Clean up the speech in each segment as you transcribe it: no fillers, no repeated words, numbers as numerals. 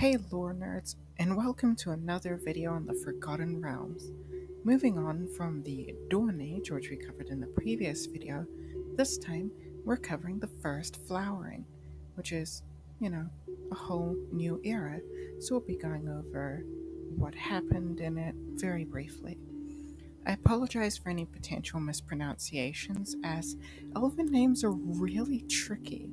Hey lore nerds, and welcome to another video on the Forgotten Realms. Moving on from the Dawn Age, which we covered in the previous video, this time we're covering the first flowering, which is, a whole new era, so we'll be going over what happened in it very briefly. I apologize for any potential mispronunciations, as elven names are really tricky.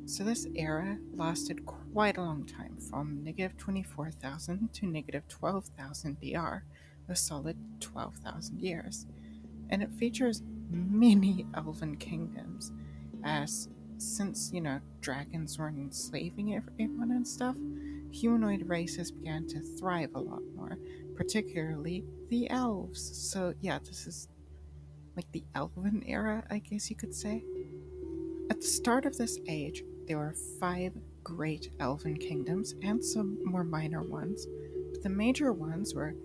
So this era lasted quite a long time, from negative 24,000 to negative 12,000 DR, a solid 12,000 years, and it features many elven kingdoms, as since, dragons were enslaving everyone and stuff, humanoid races began to thrive a lot more, particularly the elves. So yeah, this is like the elven era, I guess you could say. At the start of this age, there were 5 great elven kingdoms and some more minor ones, but the major ones were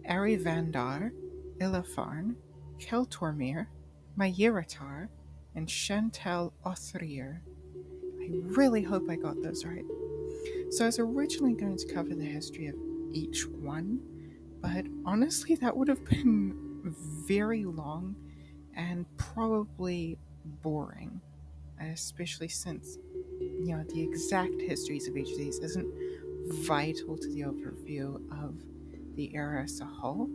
Arivandar, Ilafarn, Keltormir, Mayiratar, and Chantal Othrir. I really hope I got those right. So I was originally going to cover the history of each one, but honestly, that would have been very long and probably boring, especially since, the exact histories of each of these isn't vital to the overview of the era as a whole.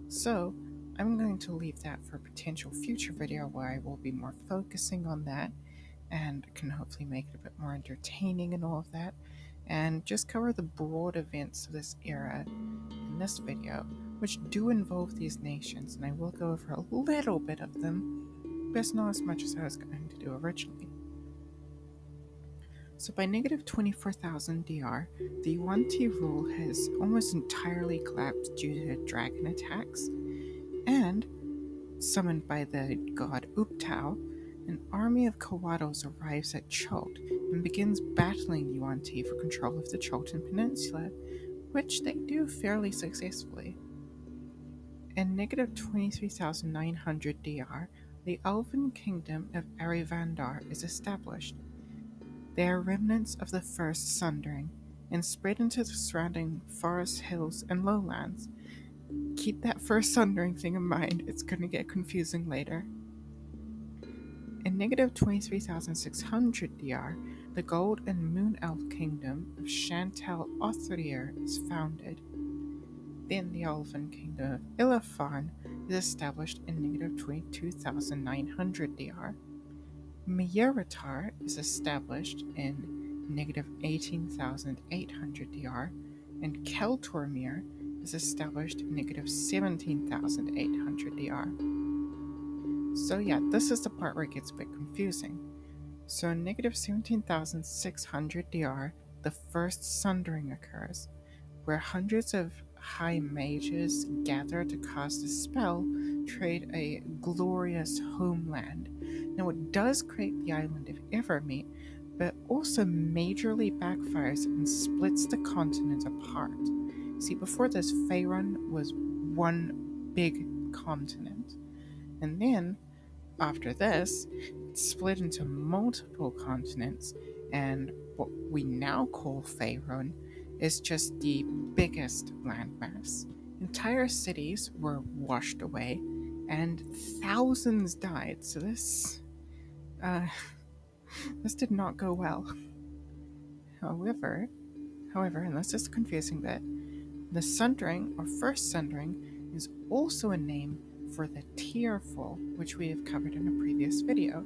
So I'm going to leave that for a potential future video where I will be more focusing on that and can hopefully make it a bit more entertaining and all of that, and just cover the broad events of this era in this video, which do involve these nations, and I will go over a little bit of them, but it's not as much as I was going to do originally. So by negative 24,000 DR, the Yuan-Ti rule has almost entirely collapsed due to dragon attacks, and, summoned by the god Uptao, an army of Kawados arrives at Cholt and begins battling the Yuan-Ti for control of the Cholton Peninsula, which they do fairly successfully. In negative 23,900 DR, the elven kingdom of Arivandar is established. They are remnants of the first sundering, and spread into the surrounding forests, hills, and lowlands. Keep that first sundering thing in mind, it's going to get confusing later. In negative 23,600 DR, the Gold and Moon Elf Kingdom of Chantal Othrir is founded. Then the Elven Kingdom of Ilafarn is established in negative 22,900 DR. Mayiratar is established in negative 18,800 DR, and Keltormir is established in negative 17,800 DR. So yeah, this is the part where it gets a bit confusing. So in negative 17,600 DR, the first sundering occurs, where hundreds of high mages gather to cast a spell to create a glorious homeland. Now it does create the island of Evermeet, but also majorly backfires and splits the continent apart. See, before this, Faerun was one big continent, and then after this, it split into multiple continents, and what we now call Faerun is just the biggest landmass. Entire cities were washed away, and thousands died. So this did not go well. However, and this is the confusing bit, the sundering, or first sundering, is also a name for the tearfall, which we have covered in a previous video.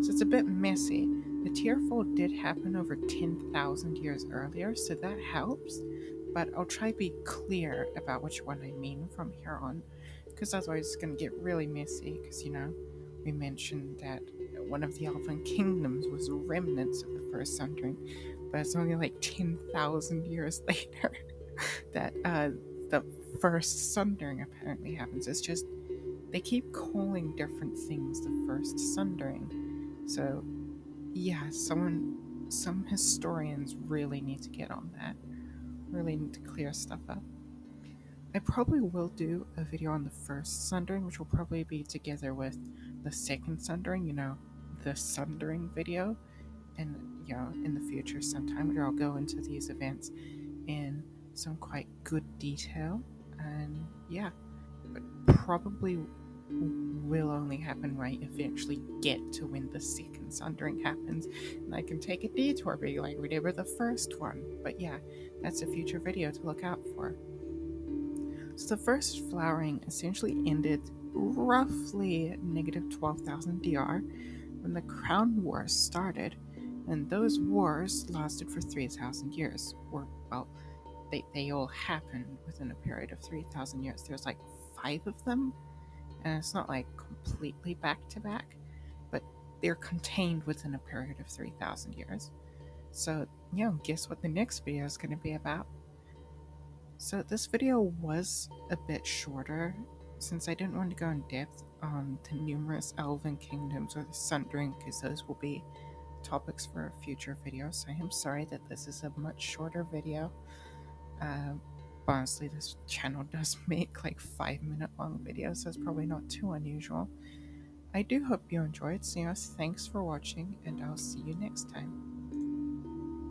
So it's a bit messy. The tearfall did happen over 10,000 years earlier, so that helps, but I'll try to be clear about which one I mean from here on, because otherwise it's going to get really messy, because, we mentioned that one of the elven kingdoms was remnants of the first sundering, but it's only like 10,000 years later that the first sundering apparently happens. It's just they keep calling different things the first sundering. So yeah, some historians really need to get on that. Really need to clear stuff up. I probably will do a video on the first sundering, which will probably be together with the second sundering, the sundering video, and in the future sometime where I'll go into these events in some quite good detail. And yeah, but probably will only happen right if we actually get to when the second sundering happens, and I can take a detour be like we did with the first one. But yeah, that's a future video to look out for. So the first flowering essentially ended roughly negative 12,000 DR when the Crown Wars started, and those wars lasted for 3,000 years. Or, well, they all happened within a period of 3,000 years. There's like 5 of them, and it's not like completely back to back, but they're contained within a period of 3,000 years. So, guess what the next video is going to be about? So this video was a bit shorter since I didn't want to go in depth on the numerous elven kingdoms or the sundering, because those will be topics for a future video. So I am sorry that this is a much shorter video. Honestly, this channel does make like 5-minute long videos, so it's probably not too unusual. I do hope you enjoyed, so thanks for watching, and I'll see you next time.